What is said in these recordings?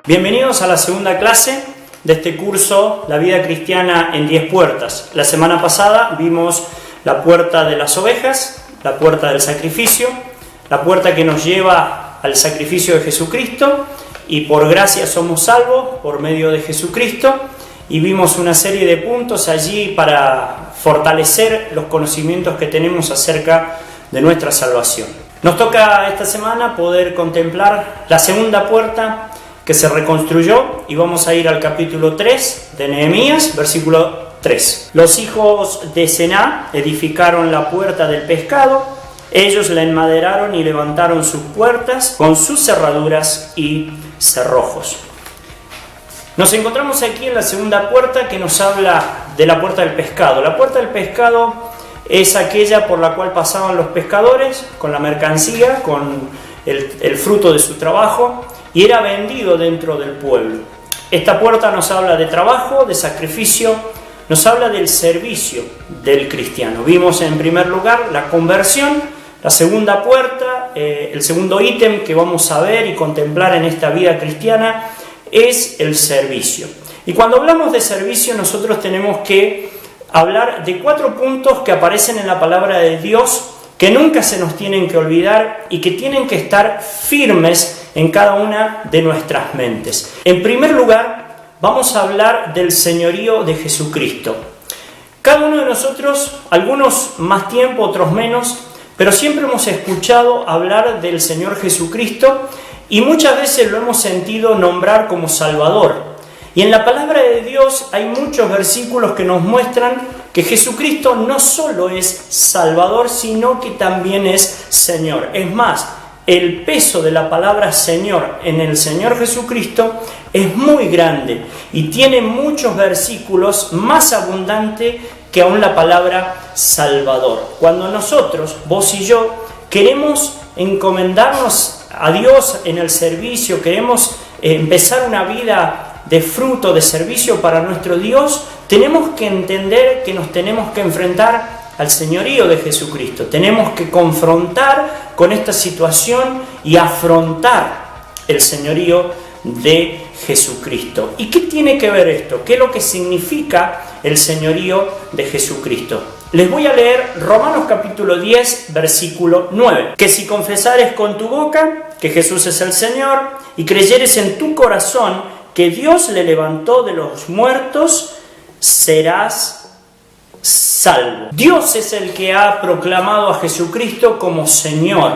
Bienvenidos a la segunda clase de este curso, La vida cristiana en 10 puertas. La semana pasada vimos la puerta de las ovejas, la puerta del sacrificio, la puerta que nos lleva al sacrificio de Jesucristo, y por gracia somos salvos por medio de Jesucristo, y vimos una serie de puntos allí para fortalecer los conocimientos que tenemos acerca de nuestra salvación. Nos toca esta semana poder contemplar la segunda puerta que se reconstruyó, y vamos a ir al capítulo 3 de Nehemías, versículo 3. Los hijos de Sená edificaron la puerta del pescado, ellos la enmaderaron y levantaron sus puertas con sus cerraduras y cerrojos. Nos encontramos aquí en la segunda puerta que nos habla de la puerta del pescado. La puerta del pescado es aquella por la cual pasaban los pescadores con la mercancía, con el fruto de su trabajo, y era vendido dentro del pueblo. Esta puerta nos habla de trabajo, de sacrificio, nos habla del servicio del cristiano. Vimos en primer lugar la conversión. La segunda puerta, el segundo ítem que vamos a ver y contemplar en esta vida cristiana es el servicio. Y cuando hablamos de servicio, nosotros tenemos que hablar de 4 puntos que aparecen en la palabra de Dios, que nunca se nos tienen que olvidar y que tienen que estar firmes en cada una de nuestras mentes. En primer lugar, vamos a hablar del señorío de Jesucristo. Cada uno de nosotros, algunos más tiempo, otros menos, pero siempre hemos escuchado hablar del Señor Jesucristo y muchas veces lo hemos sentido nombrar como Salvador. Y en la palabra de Dios hay muchos versículos que nos muestran que Jesucristo no solo es Salvador, sino que también es Señor. Es más, el peso de la palabra Señor en el Señor Jesucristo es muy grande y tiene muchos versículos, más abundante que aún la palabra Salvador. Cuando nosotros, vos y yo, queremos encomendarnos a Dios en el servicio, queremos empezar una vida de fruto, de servicio para nuestro Dios, tenemos que entender que nos tenemos que enfrentar al señorío de Jesucristo. Tenemos que confrontar con esta situación y afrontar el señorío de Jesucristo. ¿Y qué tiene que ver esto? ¿Qué es lo que significa el señorío de Jesucristo? Les voy a leer Romanos capítulo 10, versículo 9. Que si confesares con tu boca que Jesús es el Señor y creyeres en tu corazón que Dios le levantó de los muertos, serás salvo. Dios es el que ha proclamado a Jesucristo como Señor.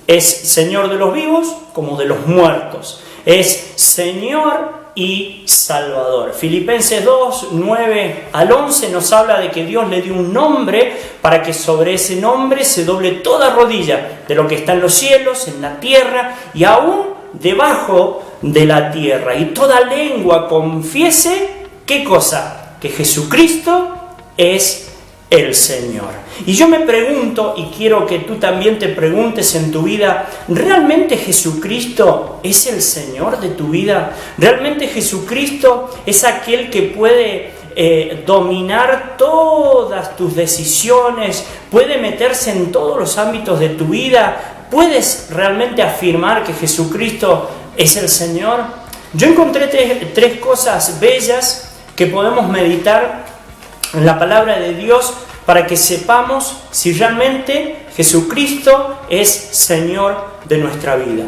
Es Señor de los vivos como de los muertos. Es Señor y Salvador. Filipenses 2, 9 al 11 nos habla de que Dios le dio un nombre para que sobre ese nombre se doble toda rodilla de lo que está en los cielos, en la tierra y aún debajo de la tierra. Y toda lengua confiese, ¿qué cosa? Que Jesucristo es el Señor. Y yo me pregunto, y quiero que tú también te preguntes en tu vida, ¿realmente Jesucristo es el Señor de tu vida? ¿Realmente Jesucristo es aquel que puede dominar todas tus decisiones, puede meterse en todos los ámbitos de tu vida? ¿Puedes realmente afirmar que Jesucristo es el Señor? Yo encontré tres cosas bellas que podemos meditar en la palabra de Dios para que sepamos si realmente Jesucristo es Señor de nuestra vida.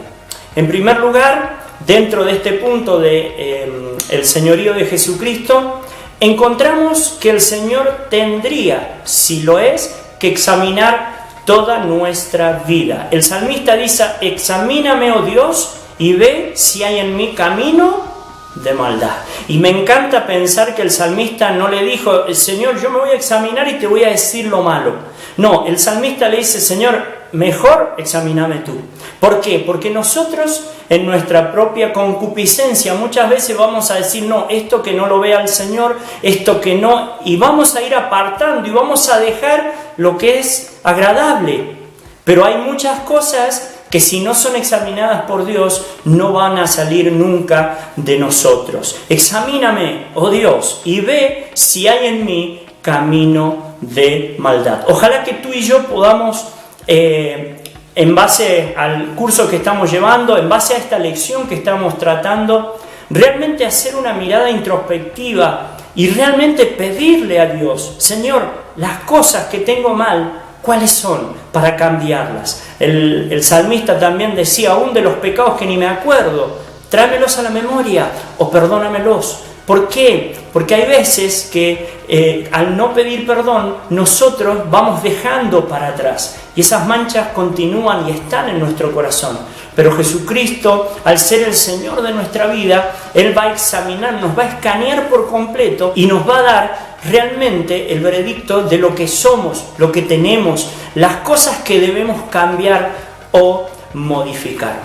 En primer lugar, dentro de este punto de el señorío de Jesucristo, encontramos que el Señor tendría, si lo es, que examinar toda nuestra vida. El salmista dice: examíname, oh Dios, y ve si hay en mí camino de maldad. Y me encanta pensar que el salmista no le dijo: Señor, yo me voy a examinar y te voy a decir lo malo. No, el salmista le dice: Señor, mejor examíname tú. ¿Por qué? Porque nosotros en nuestra propia concupiscencia muchas veces vamos a decir: no, esto que no lo vea el Señor, esto que no, y vamos a ir apartando y vamos a dejar lo que es agradable. Pero hay muchas cosas que si no son examinadas por Dios, no van a salir nunca de nosotros. Examíname, oh Dios, y ve si hay en mí camino de maldad. Ojalá que tú y yo podamos, en base al curso que estamos llevando, en base a esta lección que estamos tratando, realmente hacer una mirada introspectiva y realmente pedirle a Dios, Señor, las cosas que tengo mal, ¿cuáles son? Para cambiarlas. El salmista también decía, aún de los pecados que ni me acuerdo, tráemelos a la memoria o perdónamelos. ¿Por qué? Porque hay veces que al no pedir perdón, nosotros vamos dejando para atrás y esas manchas continúan y están en nuestro corazón. Pero Jesucristo, al ser el Señor de nuestra vida, Él va a examinar, nos va a escanear por completo y nos va a dar realmente el veredicto de lo que somos, lo que tenemos, las cosas que debemos cambiar o modificar.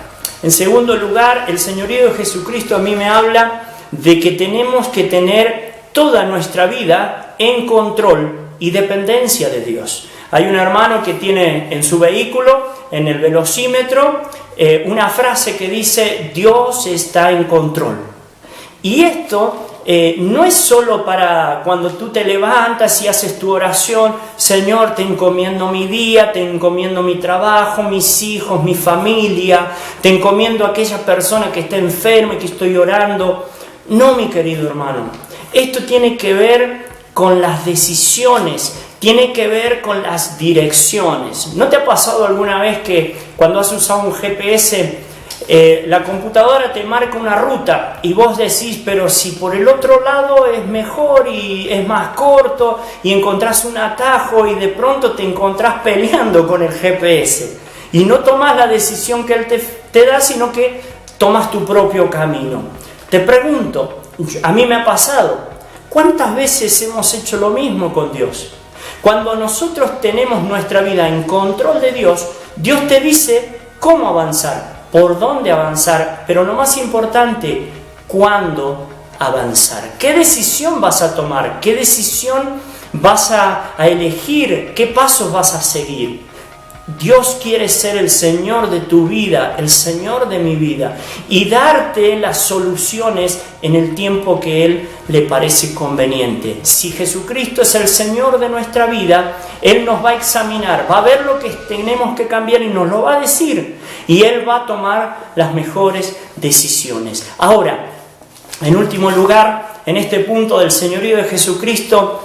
En segundo lugar, el señorío de Jesucristo a mí me habla de que tenemos que tener toda nuestra vida en control y dependencia de Dios. Hay un hermano que tiene en su vehículo, en el velocímetro, una frase que dice, Dios está en control. Y esto no es solo para cuando tú te levantas y haces tu oración, Señor, te encomiendo mi día, te encomiendo mi trabajo, mis hijos, mi familia, te encomiendo a aquella persona que está enferma y que estoy orando. No, mi querido hermano, esto tiene que ver con las decisiones, tiene que ver con las direcciones. ¿No te ha pasado alguna vez que cuando has usado un GPS, la computadora te marca una ruta y vos decís, pero si por el otro lado es mejor y es más corto y encontrás un atajo y de pronto te encontrás peleando con el GPS y no tomás la decisión que él te da, sino que tomas tu propio camino? Te pregunto, a mí me ha pasado, ¿cuántas veces hemos hecho lo mismo con Dios? Cuando nosotros tenemos nuestra vida en control de Dios, Dios te dice cómo avanzar, por dónde avanzar, pero lo más importante, cuándo avanzar. ¿Qué decisión vas a tomar? ¿Qué decisión vas a elegir? ¿Qué pasos vas a seguir? Dios quiere ser el Señor de tu vida, el Señor de mi vida, y darte las soluciones en el tiempo que Él le parece conveniente. Si Jesucristo es el Señor de nuestra vida, Él nos va a examinar, va a ver lo que tenemos que cambiar y nos lo va a decir, y Él va a tomar las mejores decisiones. Ahora, en último lugar, en este punto del señorío de Jesucristo,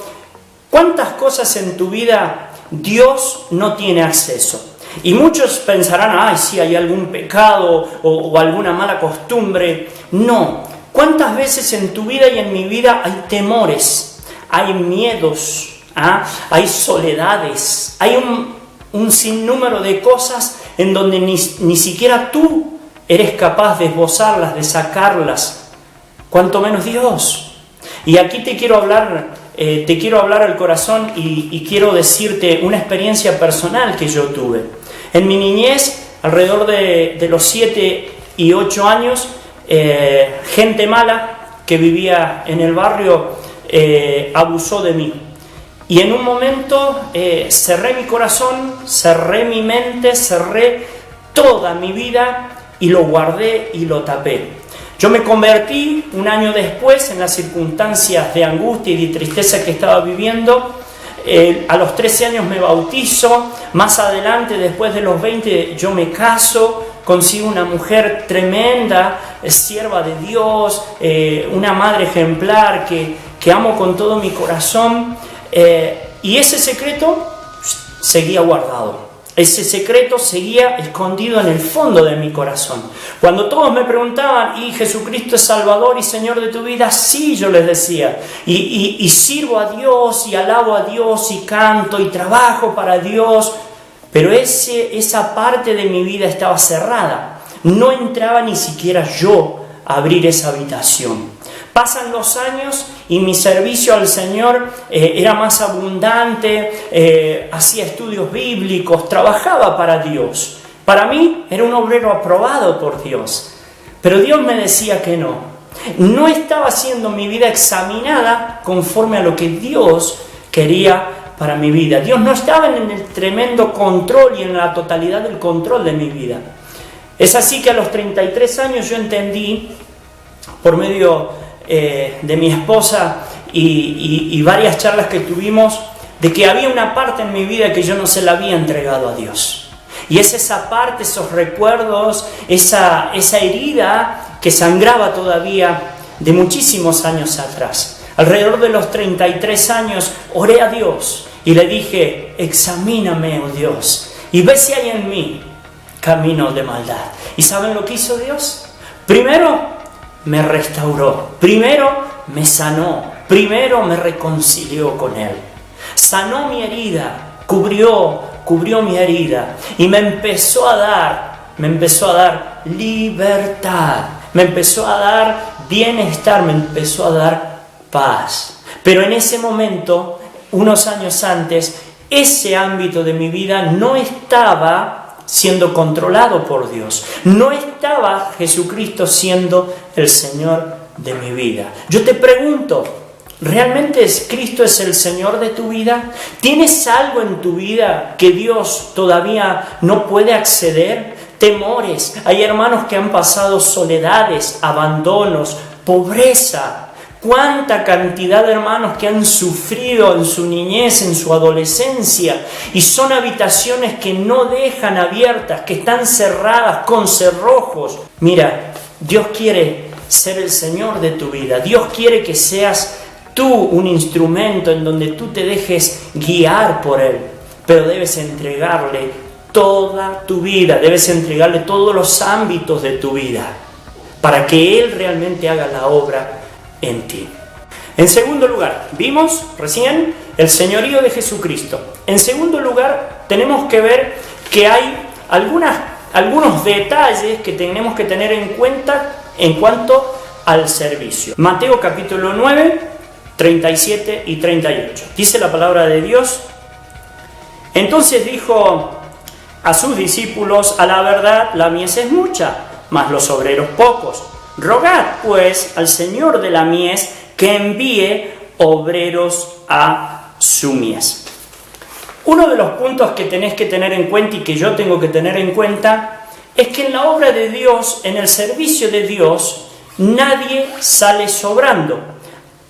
¿cuántas cosas en tu vida Dios no tiene acceso? Y muchos pensarán, ay, sí, hay algún pecado o alguna mala costumbre. No. ¿Cuántas veces en tu vida y en mi vida hay temores, hay miedos, hay soledades, hay un sinnúmero de cosas en donde ni siquiera tú eres capaz de esbozarlas, de sacarlas, cuanto menos Dios? Y aquí te quiero hablar al corazón y quiero decirte una experiencia personal que yo tuve. En mi niñez, alrededor de los 7 y 8 años, gente mala que vivía en el barrio abusó de mí. Y en un momento cerré mi corazón, cerré mi mente, cerré toda mi vida y lo guardé y lo tapé. Yo me convertí un año después en las circunstancias de angustia y de tristeza que estaba viviendo. A los 13 años me bautizo, más adelante, después de los 20, yo me caso, consigo una mujer tremenda, sierva de Dios, una madre ejemplar que amo con todo mi corazón, y ese secreto seguía guardado. Ese secreto seguía escondido en el fondo de mi corazón. Cuando todos me preguntaban, ¿y Jesucristo es Salvador y Señor de tu vida? Sí, yo les decía. Y sirvo a Dios, y alabo a Dios, y canto, y trabajo para Dios. Pero esa parte de mi vida estaba cerrada. No entraba ni siquiera yo a abrir esa habitación. Pasan los años y mi servicio al Señor era más abundante, hacía estudios bíblicos, trabajaba para Dios. Para mí era un obrero aprobado por Dios, pero Dios me decía que no. No estaba siendo mi vida examinada conforme a lo que Dios quería para mi vida. Dios no estaba en el tremendo control y en la totalidad del control de mi vida. Es así que a los 33 años yo entendí, por medio de mi esposa y varias charlas que tuvimos, de que había una parte en mi vida que yo no se la había entregado a Dios. Y es esa parte, esos recuerdos, esa herida que sangraba todavía de muchísimos años atrás. Alrededor de los 33 años oré a Dios y le dije: examíname, oh Dios, y ve si hay en mí camino de maldad. ¿Y saben lo que hizo Dios? Primero me restauró, primero me sanó, primero me reconcilió con Él. Sanó mi herida, cubrió mi herida y me empezó a dar libertad, me empezó a dar bienestar, me empezó a dar paz. Pero en ese momento, unos años antes, ese ámbito de mi vida no estaba siendo controlado por Dios. No estaba Jesucristo siendo el Señor de mi vida. Yo te pregunto, ¿realmente Cristo es el Señor de tu vida? ¿Tienes algo en tu vida que Dios todavía no puede acceder? Temores. Hay hermanos que han pasado soledades, abandonos, pobreza. Cuánta cantidad de hermanos que han sufrido en su niñez, en su adolescencia, y son habitaciones que no dejan abiertas, que están cerradas con cerrojos. Mira, Dios quiere ser el Señor de tu vida. Dios quiere que seas tú un instrumento en donde tú te dejes guiar por Él, pero debes entregarle toda tu vida, debes entregarle todos los ámbitos de tu vida para que Él realmente haga la obra en ti. En segundo lugar, vimos recién el señorío de Jesucristo. En segundo lugar, tenemos que ver que hay algunos detalles que tenemos que tener en cuenta en cuanto al servicio. Mateo capítulo 9, 37 y 38. Dice la palabra de Dios: entonces dijo a sus discípulos: a la verdad, la mies es mucha, mas los obreros pocos. Rogad, pues, al Señor de la mies que envíe obreros a su mies. Uno de los puntos que tenés que tener en cuenta y que yo tengo que tener en cuenta es que en la obra de Dios, en el servicio de Dios, nadie sale sobrando.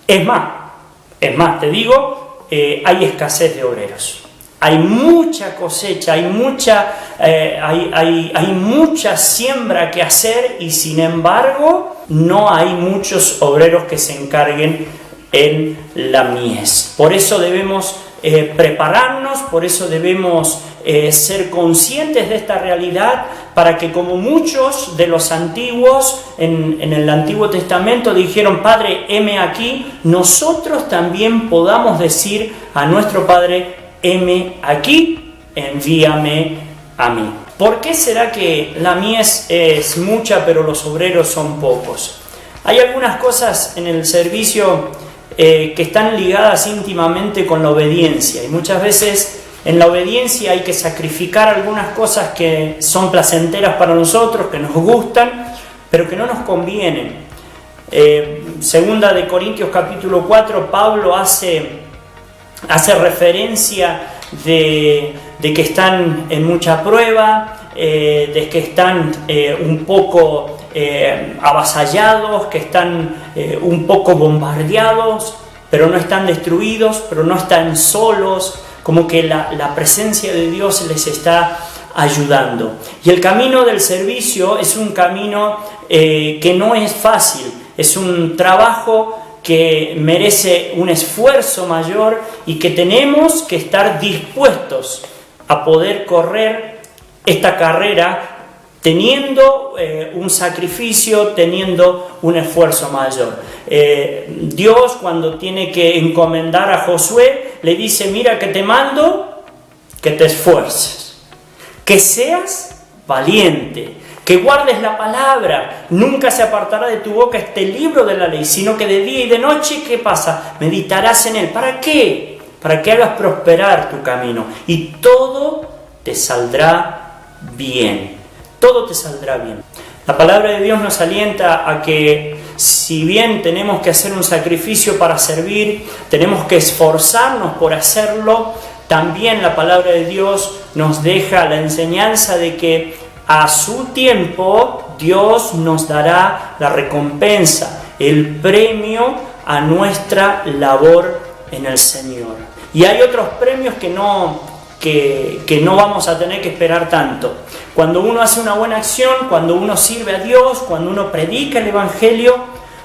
Es más, te digo, hay escasez de obreros. Hay mucha cosecha, hay mucha siembra que hacer, y sin embargo no hay muchos obreros que se encarguen en la mies. Por eso debemos prepararnos, por eso debemos ser conscientes de esta realidad, para que, como muchos de los antiguos en el Antiguo Testamento dijeron: Padre, heme aquí, nosotros también podamos decir a nuestro Padre: heme aquí, envíame a mí. ¿Por qué será que la mies es mucha pero los obreros son pocos? Hay algunas cosas en el servicio que están ligadas íntimamente con la obediencia, y muchas veces en la obediencia hay que sacrificar algunas cosas que son placenteras para nosotros, que nos gustan, pero que no nos convienen. Segunda de Corintios capítulo 4, Pablo hace referencia de que están en mucha prueba, de que están un poco avasallados, que están un poco bombardeados, pero no están destruidos, pero no están solos, como que la presencia de Dios les está ayudando. Y el camino del servicio es un camino que no es fácil, es un trabajo que merece un esfuerzo mayor y que tenemos que estar dispuestos a poder correr esta carrera teniendo un sacrificio, teniendo un esfuerzo mayor. Dios, cuando tiene que encomendar a Josué, le dice: mira que te mando que te esfuerces, que seas valiente, que guardes la palabra, nunca se apartará de tu boca este libro de la ley, sino que de día y de noche, ¿qué pasa? Meditarás en él. ¿Para qué? Para que hagas prosperar tu camino y todo te saldrá bien. Todo te saldrá bien. La palabra de Dios nos alienta a que, si bien tenemos que hacer un sacrificio para servir, tenemos que esforzarnos por hacerlo, también la palabra de Dios nos deja la enseñanza de que a su tiempo Dios nos dará la recompensa, el premio a nuestra labor en el Señor. Y hay otros premios que no vamos a tener que esperar tanto. Cuando uno hace una buena acción, cuando uno sirve a Dios, cuando uno predica el Evangelio,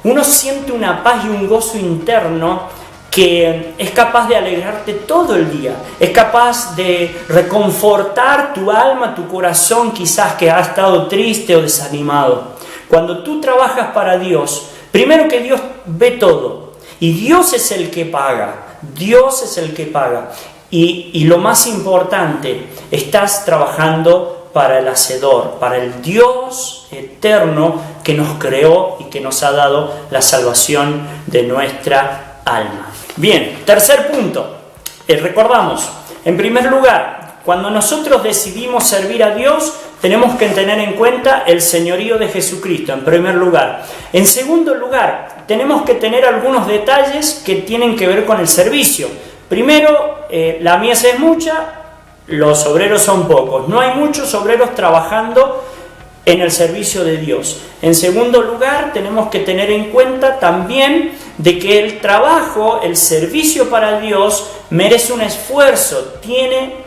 uno siente una paz y un gozo interno que es capaz de alegrarte todo el día, es capaz de reconfortar tu alma, tu corazón, quizás que ha estado triste o desanimado. Cuando tú trabajas para Dios, primero que Dios ve todo, y Dios es el que paga, Dios es el que paga. Y lo más importante, estás trabajando para el Hacedor, para el Dios eterno que nos creó y que nos ha dado la salvación de nuestra alma. Bien, tercer punto, recordamos, en primer lugar, cuando nosotros decidimos servir a Dios, tenemos que tener en cuenta el señorío de Jesucristo, en primer lugar. En segundo lugar, tenemos que tener algunos detalles que tienen que ver con el servicio. Primero, la mies es mucha, los obreros son pocos. No hay muchos obreros trabajando en el servicio de Dios. En segundo lugar, tenemos que tener en cuenta también de que el trabajo, el servicio para Dios merece un esfuerzo, tiene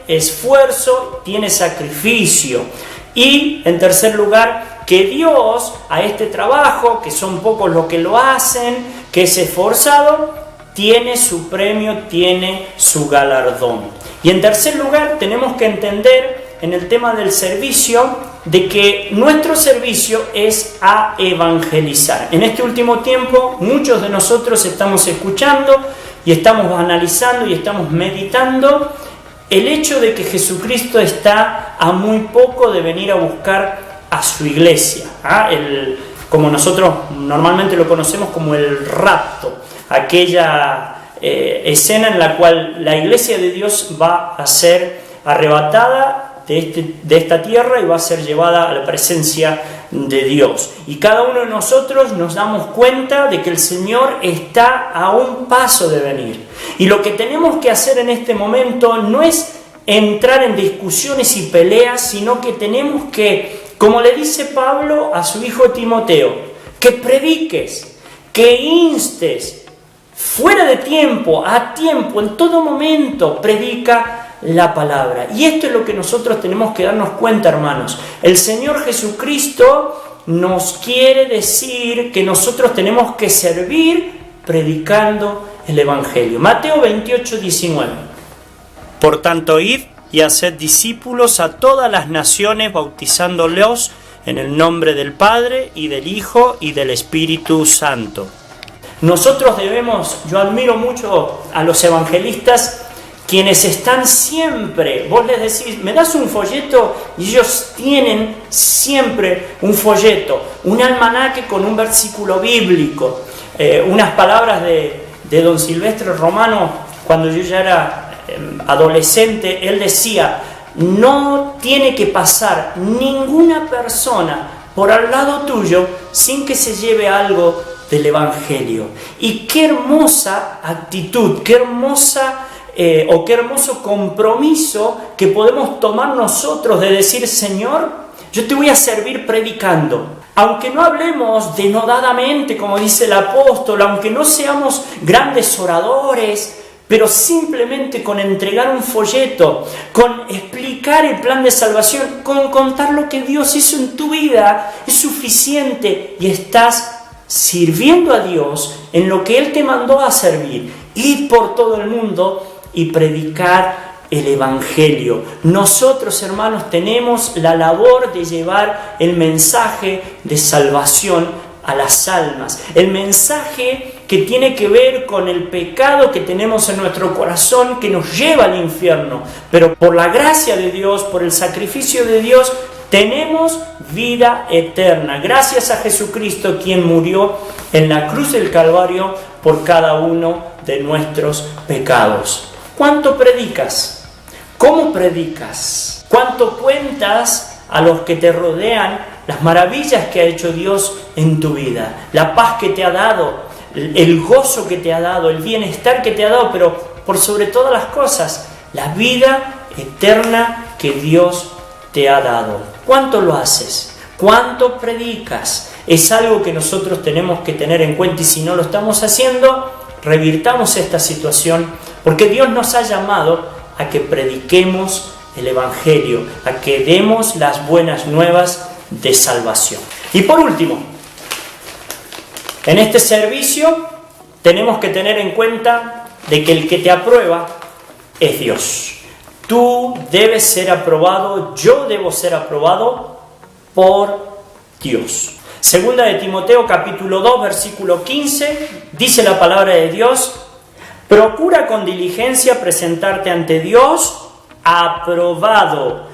sacrificio. Y en tercer lugar, que Dios a este trabajo, que son pocos los que lo hacen, que es esforzado, tiene su premio, tiene su galardón. Y en tercer lugar, tenemos que entender en el tema del servicio de que nuestro servicio es a evangelizar. En este último tiempo, muchos de nosotros estamos escuchando y estamos analizando y estamos meditando el hecho de que Jesucristo está a muy poco de venir a buscar a su iglesia, como nosotros normalmente lo conocemos como el rapto, aquella escena en la cual la iglesia de Dios va a ser arrebatada de esta tierra y va a ser llevada a la presencia de Dios. Y cada uno de nosotros nos damos cuenta de que el Señor está a un paso de venir. Y lo que tenemos que hacer en este momento no es entrar en discusiones y peleas, sino que tenemos que, como le dice Pablo a su hijo Timoteo, que prediques, que instes, fuera de tiempo, a tiempo, en todo momento, predica la palabra. Y esto es lo que nosotros tenemos que darnos cuenta, hermanos. El Señor Jesucristo nos quiere decir que nosotros tenemos que servir predicando el Evangelio. Mateo 28, 19. Por tanto, id y haced discípulos a todas las naciones, bautizándolos en el nombre del Padre y del Hijo y del Espíritu Santo. Nosotros yo admiro mucho a los evangelistas, quienes están siempre, vos les decís, me das un folleto, y ellos tienen siempre un folleto, un almanaque con un versículo bíblico, unas palabras de don Silvestre Romano, cuando yo ya era adolescente, él decía, no tiene que pasar ninguna persona por al lado tuyo sin que se lleve algo del Evangelio. Y qué hermosa actitud, qué hermoso compromiso que podemos tomar nosotros de decir, Señor, yo te voy a servir predicando. Aunque no hablemos denodadamente, como dice el apóstol, aunque no seamos grandes oradores, pero simplemente con entregar un folleto, con explicar el plan de salvación, con contar lo que Dios hizo en tu vida, es suficiente y estás sirviendo a Dios en lo que Él te mandó a servir. Ir por todo el mundo y predicar el Evangelio. Nosotros, hermanos, tenemos la labor de llevar el mensaje de salvación a las almas. El mensaje que tiene que ver con el pecado que tenemos en nuestro corazón, que nos lleva al infierno. Pero por la gracia de Dios, por el sacrificio de Dios, tenemos vida eterna. Gracias a Jesucristo, quien murió en la cruz del Calvario por cada uno de nuestros pecados. ¿Cuánto predicas? ¿Cómo predicas? ¿Cuánto cuentas a los que te rodean las maravillas que ha hecho Dios en tu vida? La paz que te ha dado, el gozo que te ha dado, el bienestar que te ha dado, pero por sobre todas las cosas, la vida eterna que Dios te ha dado. ¿Cuánto lo haces? ¿Cuánto predicas? Es algo que nosotros tenemos que tener en cuenta, y si no lo estamos haciendo, revirtamos esta situación, porque Dios nos ha llamado a que prediquemos el Evangelio, a que demos las buenas nuevas de salvación. Y por último, en este servicio tenemos que tener en cuenta de que el que te aprueba es Dios. Tú debes ser aprobado, yo debo ser aprobado por Dios. Segunda de Timoteo capítulo 2 versículo 15, dice la palabra de Dios: procura con diligencia presentarte ante Dios aprobado,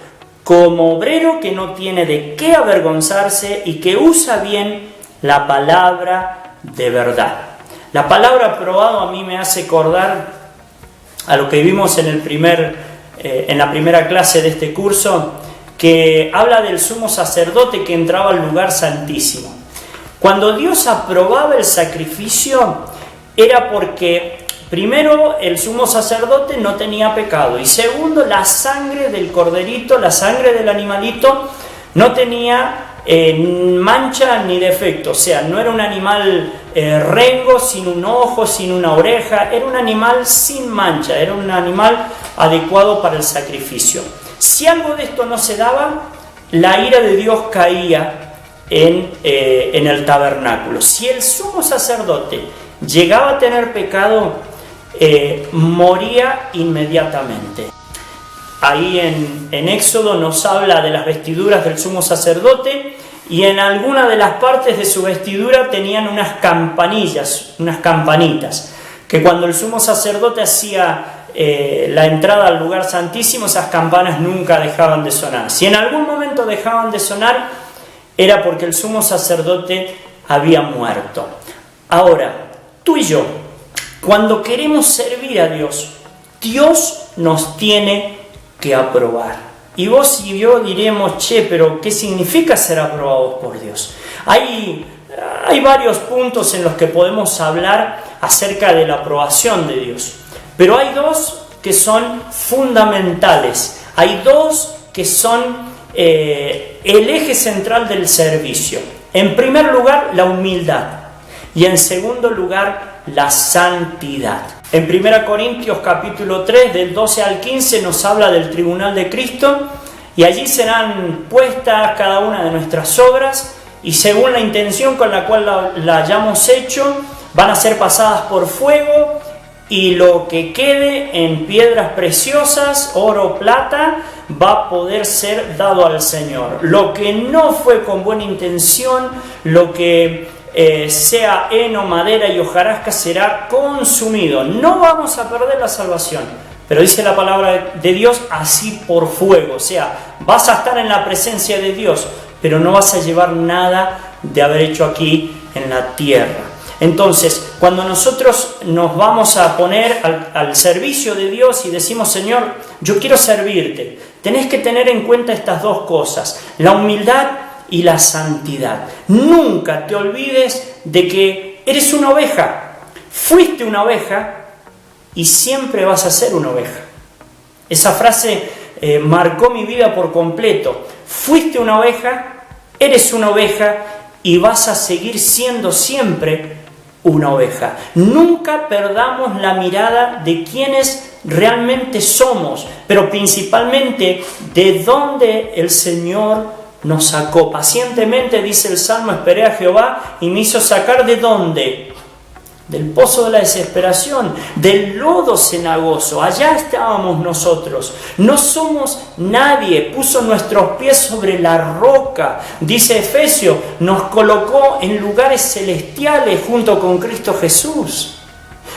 como obrero que no tiene de qué avergonzarse y que usa bien la palabra de verdad. La palabra aprobado a mí me hace acordar a lo que vimos en la primera clase de este curso, que habla del sumo sacerdote que entraba al lugar santísimo. Cuando Dios aprobaba el sacrificio, era porque primero el sumo sacerdote no tenía pecado, y segundo, la sangre del corderito, la sangre del animalito, no tenía mancha ni defecto. O sea, no era un animal rengo, sin un ojo, sin una oreja, era un animal sin mancha, era un animal adecuado para el sacrificio. Si algo de esto no se daba, la ira de Dios caía en el tabernáculo. Si el sumo sacerdote llegaba a tener pecado, moría inmediatamente. Ahí en Éxodo nos habla de las vestiduras del sumo sacerdote, y en alguna de las partes de su vestidura tenían unas campanillas, unas campanitas, que cuando el sumo sacerdote hacía la entrada al lugar santísimo, esas campanas nunca dejaban de sonar. Si en algún momento dejaban de sonar, era porque el sumo sacerdote había muerto. Ahora, tú y yo, cuando queremos servir a Dios, Dios nos tiene que aprobar. Y vos y yo diremos: che, pero ¿qué significa ser aprobados por Dios? Hay varios puntos en los que podemos hablar acerca de la aprobación de Dios, pero hay dos que son fundamentales, hay dos que son el eje central del servicio. En primer lugar, la humildad, y en segundo lugar, la santidad. En 1 Corintios capítulo 3, del 12 al 15, nos habla del tribunal de Cristo, y allí serán puestas cada una de nuestras obras, y según la intención con la cual la hayamos hecho, van a ser pasadas por fuego, y lo que quede en piedras preciosas, oro, plata, va a poder ser dado al Señor. Lo que no fue con buena intención, lo que sea heno, madera y hojarasca, será consumido. No vamos a perder la salvación, pero dice la palabra de Dios, así por fuego. O sea, vas a estar en la presencia de Dios, pero no vas a llevar nada de haber hecho aquí en la tierra. Entonces, cuando nosotros nos vamos a poner al servicio de Dios y decimos: Señor, yo quiero servirte, tenés que tener en cuenta estas dos cosas, la humildad y la santidad. Nunca te olvides de que eres una oveja, fuiste una oveja y siempre vas a ser una oveja. Esa frase marcó mi vida por completo. Fuiste una oveja, eres una oveja y vas a seguir siendo siempre una oveja. Nunca perdamos la mirada de quiénes realmente somos, pero principalmente de dónde el Señor nos sacó. Pacientemente, dice el Salmo, esperé a Jehová y me hizo sacar ¿de dónde? Del pozo de la desesperación, del lodo cenagoso. Allá estábamos nosotros. No somos nadie. Puso nuestros pies sobre la roca. Dice Efesios, nos colocó en lugares celestiales junto con Cristo Jesús.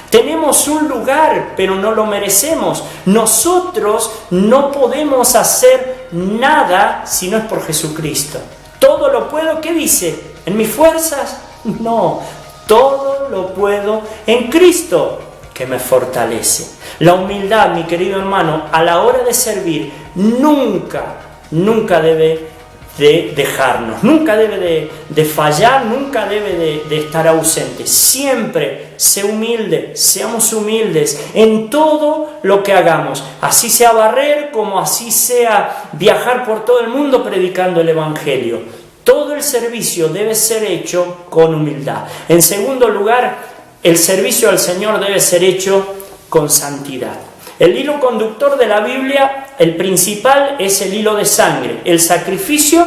Tenemos un lugar, pero no lo merecemos. Nosotros no podemos hacer nada si no es por Jesucristo. Todo lo puedo, ¿qué dice? ¿En mis fuerzas? No, todo lo puedo en Cristo que me fortalece. La humildad, mi querido hermano, a la hora de servir, nunca debe de dejarnos, nunca debe de fallar, nunca debe de estar ausente. Siempre sé humilde, seamos humildes en todo lo que hagamos, así sea barrer como así sea viajar por todo el mundo predicando el Evangelio. Todo el servicio debe ser hecho con humildad. En segundo lugar, el servicio al Señor debe ser hecho con santidad. El hilo conductor de la Biblia, el principal, es el hilo de sangre, el sacrificio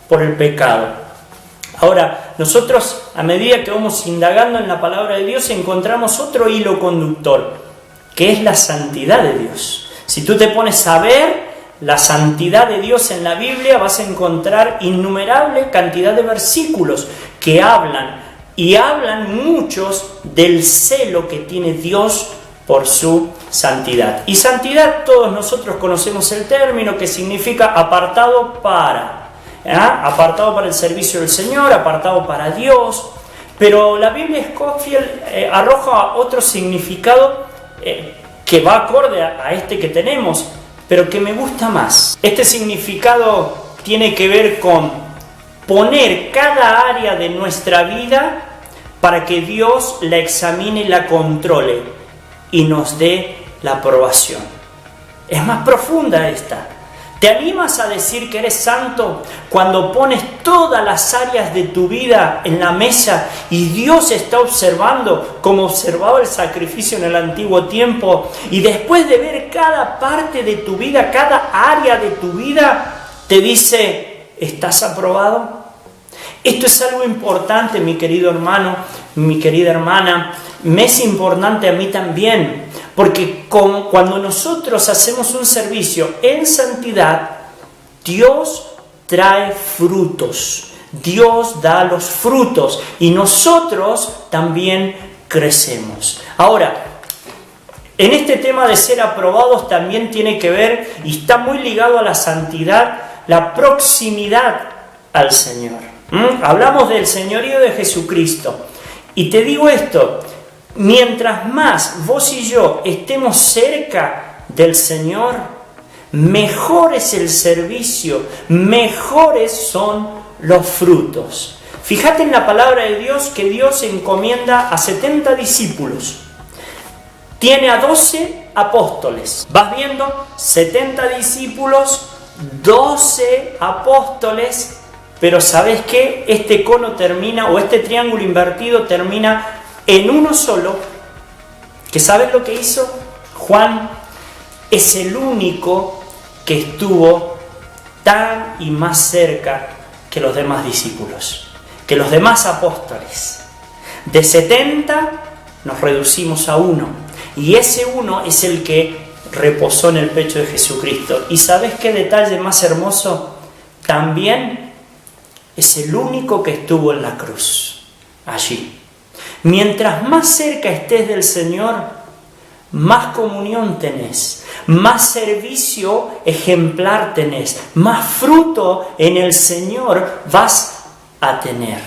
por el pecado. Ahora, nosotros, a medida que vamos indagando en la palabra de Dios, encontramos otro hilo conductor, que es la santidad de Dios. Si tú te pones a ver la santidad de Dios en la Biblia, vas a encontrar innumerable cantidad de versículos que hablan muchos del celo que tiene Dios por su santidad. Y santidad, todos nosotros conocemos el término, que significa apartado para, apartado para el servicio del Señor, apartado para Dios. Pero la Biblia Scofield arroja otro significado que va acorde a este que tenemos, pero que me gusta más. Este significado tiene que ver con poner cada área de nuestra vida para que Dios la examine y la controle y nos dé la aprobación. Es más profunda esta. ¿Te animas a decir que eres santo cuando pones todas las áreas de tu vida en la mesa y Dios está observando como observaba el sacrificio en el antiguo tiempo, y después de ver cada parte de tu vida, cada área de tu vida, te dice, ¿estás aprobado? Esto es algo importante, mi querido hermano, mi querida hermana. Me es importante a mí también, porque cuando nosotros hacemos un servicio en santidad, Dios trae frutos, Dios da los frutos y nosotros también crecemos. Ahora, en este tema de ser aprobados también tiene que ver, y está muy ligado a la santidad, la proximidad al Señor. Hablamos del señorío de Jesucristo. Y te digo esto, mientras más vos y yo estemos cerca del Señor, mejor es el servicio, mejores son los frutos. Fíjate en la palabra de Dios que Dios encomienda a 70 discípulos. Tiene a 12 apóstoles. Vas viendo, 70 discípulos, 12 apóstoles. Pero ¿sabes qué? Este cono termina, o este triángulo invertido termina en uno solo. ¿Que sabes lo que hizo? Juan es el único que estuvo tan y más cerca que los demás discípulos, que los demás apóstoles. De 70 nos reducimos a uno. Y ese uno es el que reposó en el pecho de Jesucristo. ¿Y sabes qué detalle más hermoso? También es el único que estuvo en la cruz, allí. Mientras más cerca estés del Señor, más comunión tenés, más servicio ejemplar tenés, más fruto en el Señor vas a tener.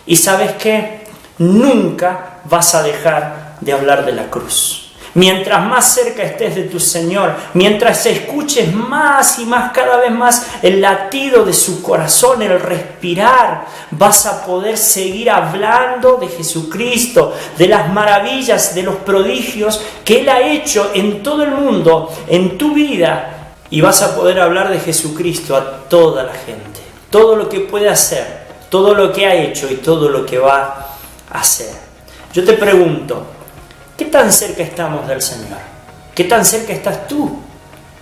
¿Y sabes qué? Nunca vas a dejar de hablar de la cruz. Mientras más cerca estés de tu Señor, mientras escuches más y más, cada vez más el latido de su corazón, el respirar, vas a poder seguir hablando de Jesucristo, de las maravillas, de los prodigios que Él ha hecho en todo el mundo, en tu vida, y vas a poder hablar de Jesucristo a toda la gente. Todo lo que puede hacer, todo lo que ha hecho y todo lo que va a hacer. Yo te pregunto, ¿qué tan cerca estamos del Señor? ¿Qué tan cerca estás tú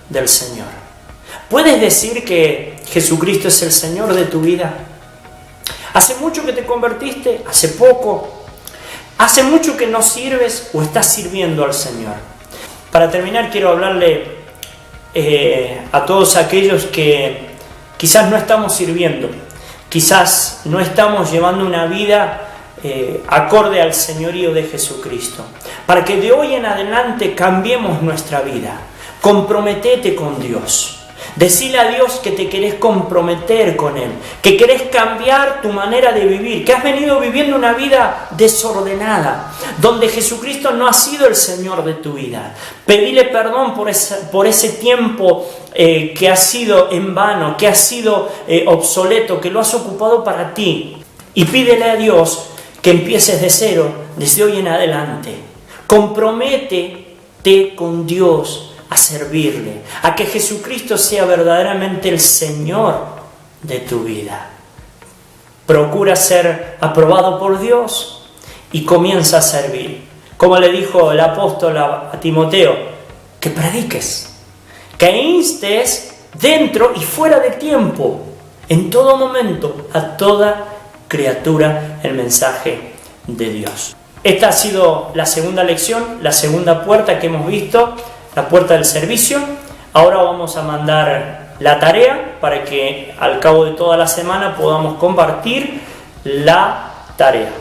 del Señor? ¿Puedes decir que Jesucristo es el Señor de tu vida? ¿Hace mucho que te convertiste? ¿Hace poco? ¿Hace mucho que no sirves o estás sirviendo al Señor? Para terminar, quiero hablarle a todos aquellos que quizás no estamos sirviendo, quizás no estamos llevando una vida acorde al señorío de Jesucristo. Para que de hoy en adelante cambiemos nuestra vida. Comprometete con Dios. Decile a Dios que te querés comprometer con Él, que querés cambiar tu manera de vivir, que has venido viviendo una vida desordenada, donde Jesucristo no ha sido el Señor de tu vida. Pedile perdón por ese tiempo que ha sido en vano, que ha sido obsoleto, que lo has ocupado para ti. Y pídele a Dios que empieces de cero, desde hoy en adelante. Comprométete con Dios a servirle, a que Jesucristo sea verdaderamente el Señor de tu vida. Procura ser aprobado por Dios y comienza a servir. Como le dijo el apóstol a Timoteo, que prediques, que instes dentro y fuera de tiempo, en todo momento, a toda criatura el mensaje de Dios. Esta ha sido la segunda lección, la segunda puerta que hemos visto, la puerta del servicio. Ahora vamos a mandar la tarea para que al cabo de toda la semana podamos compartir la tarea.